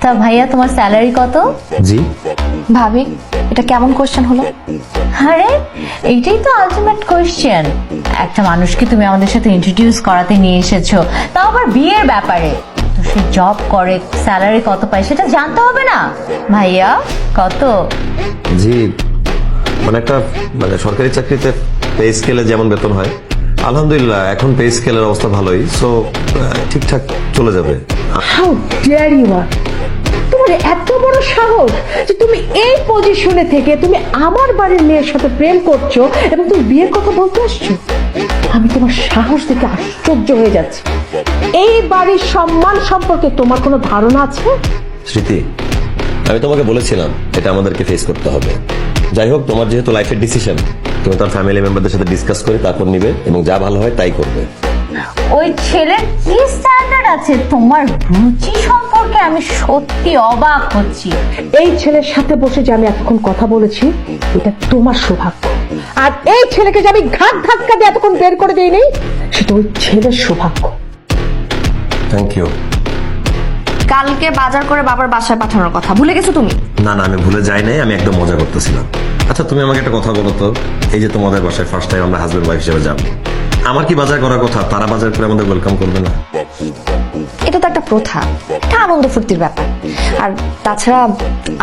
তা ভাইয়া তোমার স্যালারি কত? জি ভাবি এটা কেমন কোশ্চেন হলো? আরে এইটাই তো আলটিমেট কোয়েশ্চেন। একটা মানুষকে তুমি আমাদের সাথে ইন্ট্রোডিউস করাতে নিয়ে এসেছো, তাও আবার বিয়ের ব্যাপারে। তো সে জব করে, স্যালারি কত পায় সেটা জানতে হবে না? ভাইয়া কত? জি একটা সরকারি চাকরিতে পে স্কেলে যেমন বেতন হয়, আলহামদুলিল্লাহ এখন পে স্কেলের অবস্থা ভালোই, সো ঠিকঠাক চলে যাবে। হাউ ডেয়ার ইউ আর, তোমার এত বড় সাহস যে তুমি এই পজিশনে থেকে তুমি আমার বাড়ির মেয়ের সাথে প্রেম করছো এবং তুমি বিয়ের কথা বলতে আসছো। আমি তোমার সাহস দেখে আশ্চর্য হয়ে যাচ্ছি। এই বাড়ির সম্মান সম্পর্কে তোমার কোনো ধারণা আছে? স্মৃতি, আমি তোমাকে বলেছিলাম এটা আমাদেরকে ফেস করতে হবে। যাই হোক, তোমার যেহেতু লাইফের ডিসিশন, তুমি তার ফ্যামিলি মেম্বারদের সাথে ডিসকাস করে তারপর নিবে এবং যা ভালো হয় তাই করবে। ওই ছেলের কি স্ট্যান্ডার্ড আছে? তোমার রুচি সম্পর্কে আমি সত্যি অবাক হচ্ছি। এই ছেলের সাথে বসে যে আমি এতক্ষণ কথা বলেছি এটা তোমার সৌভাগ্য, আর এই ছেলেকে যে আমি ঘাট ধাক্কা দিয়ে এতক্ষণ বের করে দিইনি সেটা ওই ছেলের সৌভাগ্য। Thank you. কালকে বাজার করে বাবার বাসায় পাঠানোর কথা ভুলে গেছো তুমি? না না, আমি ভুলে যাই নাই, আমি একদম মজা করতেছিলাম। আচ্ছা তুমি আমাকে একটা কথা বলো তো, এই যে তোমাদের বাসায় ফার্স্ট টাইম আমরা হাজবেন্ড ওয়াইফ হিসেবে যাব, আমার কি বাজার করার কথা? তারা বাজার করে আমাদের ওয়েলকাম করবে না? এটা তো একটা প্রথা, একটা আনন্দ ফুর্তির ব্যাপার। আর তাছাড়া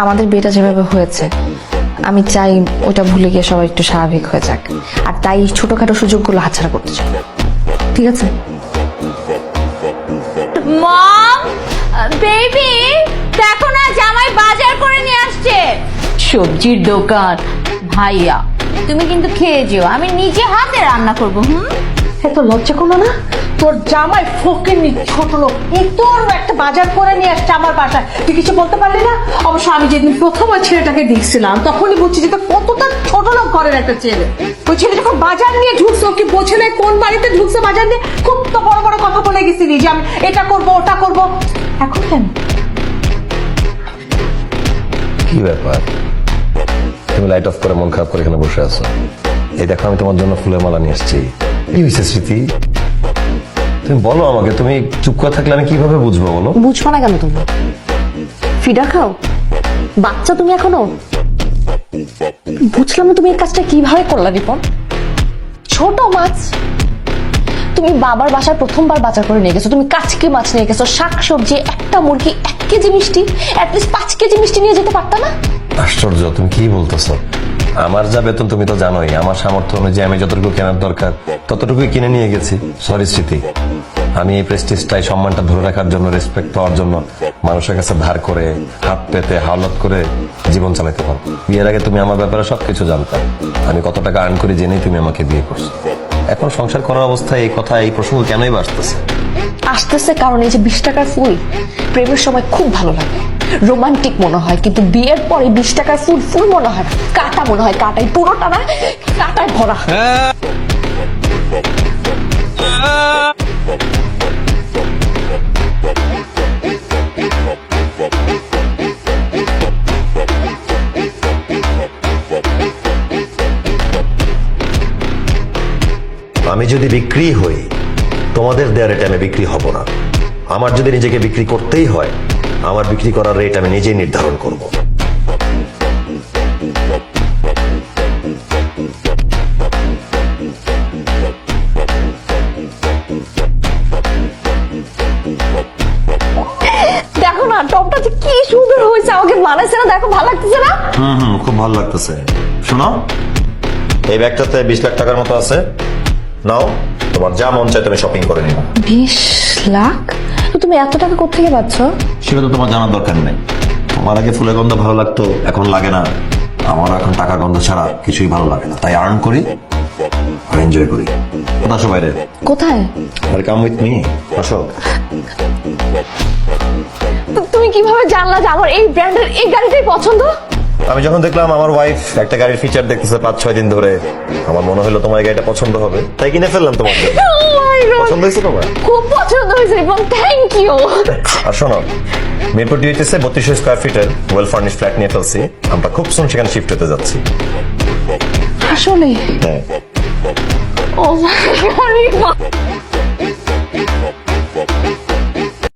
আমাদের বিয়েটা যেভাবে হয়েছে, আমি চাই ওটা ভুলে গিয়ে সবাই একটু স্বাভাবিক হয়ে যাক। আর তাই ছোটখাটো সুযোগগুলো হাতছাড়া করতে চাই। ঠিক আছে? মম, বেবি, দেখো না জামাই বাজার করে নিয়ে আসছে। সবজির দোকান। ভাইয়া তুমি কিন্তু খেয়ে যেও, আমি নিজে হাতে রান্না করবো। এত লজ্জা করলো না? তোর জামাই ফকিন্নি ছোট লোক, এই তোর একটা বাজার করে নিয়ে আসছে আমার বাসায়, তুই কিছু বলতে পারলি না? অবশ্য আমি যেদিন প্রথম ওই ছেলেটাকে দেখছিলাম তখনই বুঝছি যে কতটা ছোট লোক ঘরের একটা ছেলে। ওই ছেলে যখন বাজার নিয়ে ঢুকছে, ওকে বোঝে নাই কোন বাড়িতে ঢুকছে বাজার নিয়ে, খুব তো বড় বড় কথা বলে গেছিলি যে আমি এটা করবো ওটা করবো। এখন কেন? কি ব্যাপার, তুমি লাইট অফ করে মন খারাপ করে এখানে বসে আছো? এই দেখো আমি তোমার জন্য ফুলের মালা নিয়ে আসছি। কি হয়েছে স্মৃতি, তুমি বলো আমাকে। তুমি চুপ করে থাকলে আমি কিভাবে বুঝবো বলো? বুঝবো না কেন? তুমি ফিডার খাও? বাচ্চা তুমি এখনো? বুঝলাম না তুমি এই কাজটা কিভাবে করলা রিপন। ছোট মাছ তুমি বাবার বাসায় প্রথমবার বাজার করে নিয়ে গেছো, তুমি কাচকি মাছ নিয়ে গেছো, শাকসবজি, একটা মুরগি, 1 কেজি মিষ্টি, অ্যাটলিস্ট 5 কেজি মিষ্টি নিয়ে যেতে পারতা না? আশ্চর্য, তুমি কি বলতেছো? আমার যা বেতন তুমি তো জানোই, আমার সামর্থ্য অনুযায়ী আমি যতটুকু কেনার দরকার ততটুকুই কিনে নিয়ে গেছি। সরি স্মৃতি, আমি এই প্রেস্টিজটাই, সম্মানটা ধরে রাখার জন্য, রেসপেক্ট পাওয়ার জন্য মানুষের কাছে ধার করে, হাত পেতে, হাওলাত করে জীবন চালাতে পারো। বিয়ের আগে তুমি আমার ব্যাপারে সবকিছু জানতাম, আমি কত টাকা আর্ন করি জেনেই তুমি আমাকে বিয়ে করছো। এখন সংসার করার অবস্থায় এই কথা, এই প্রসঙ্গ কেনই বা আসতেছে? আসতেছে কারণ এই যে 20 টাকার ফুল প্রেমের সময় খুব ভালো লাগে, রোমান্টিক মনে হয়, কিন্তু বিয়ের পরে 20 টাকার ফুল ফুল মনে হয়, কাটা মনে হয়, কাটাই পুরোটা না, কাটায় ভরা। আমি যদি বিক্রি হই, তোমাদের দেওয়ার রেটে আমি বিক্রি হব না। আমার যদি নিজেকে বিক্রি করতেই হয়, আমার বিক্রি করার রেট আমি নিজেই নির্ধারণ করব। দেখো না টপটা যে কি সুন্দর হয়েছে, আমাকে মানাইছে না? দেখো ভালো লাগতেছে না? খুব ভালো লাগতেছে। শোনো, এই ব্যাগটাতে 20 লাখ টাকার মতো আছে, নাও, তোমার যা মন চায় তুমি শপিং করে নিও। 20 লাখ? তো তুমি এত টাকা কোত্থেকে পাচ্ছ? সেটা তো তোমার জানার দরকার নেই। আমার আগে ফুলের গন্ধ ভালো লাগতো, এখন লাগে না। আমার এখন টাকার গন্ধ ছাড়া কিছুই ভালো লাগে না, তাই আর্ন করি আর এনজয় করি। আসো বাইরে। কোথায়? আর কাম উইথ মি, আসো। তুমি কিভাবে জানলা যে আমার এই ব্র্যান্ডের এই গাড়িটাই পছন্দ? আমি যখন দেখলাম আমার ওয়াইফ একটা গাড়ির ফিচার দেখতেছে 5-6 দিন ধরে, আমার মনে হলো তোমার এই গাড়িটা পছন্দ হবে, তাই কিনে ফেললাম। তোমার পছন্দ হয়েছে? তোমার খুব পছন্দ হয়েছে এবং থ্যাংক ইউ। আর শোনো, মিরপুর ডিউটিতে 3200 স্কয়ার ফিটের ওয়েল ফার্নিশড ফ্ল্যাট নিয়ে ফেলছি, আমরা খুব সুন সেখানে শিফট হতে যাচ্ছি। আসলে হ্যাঁ। ও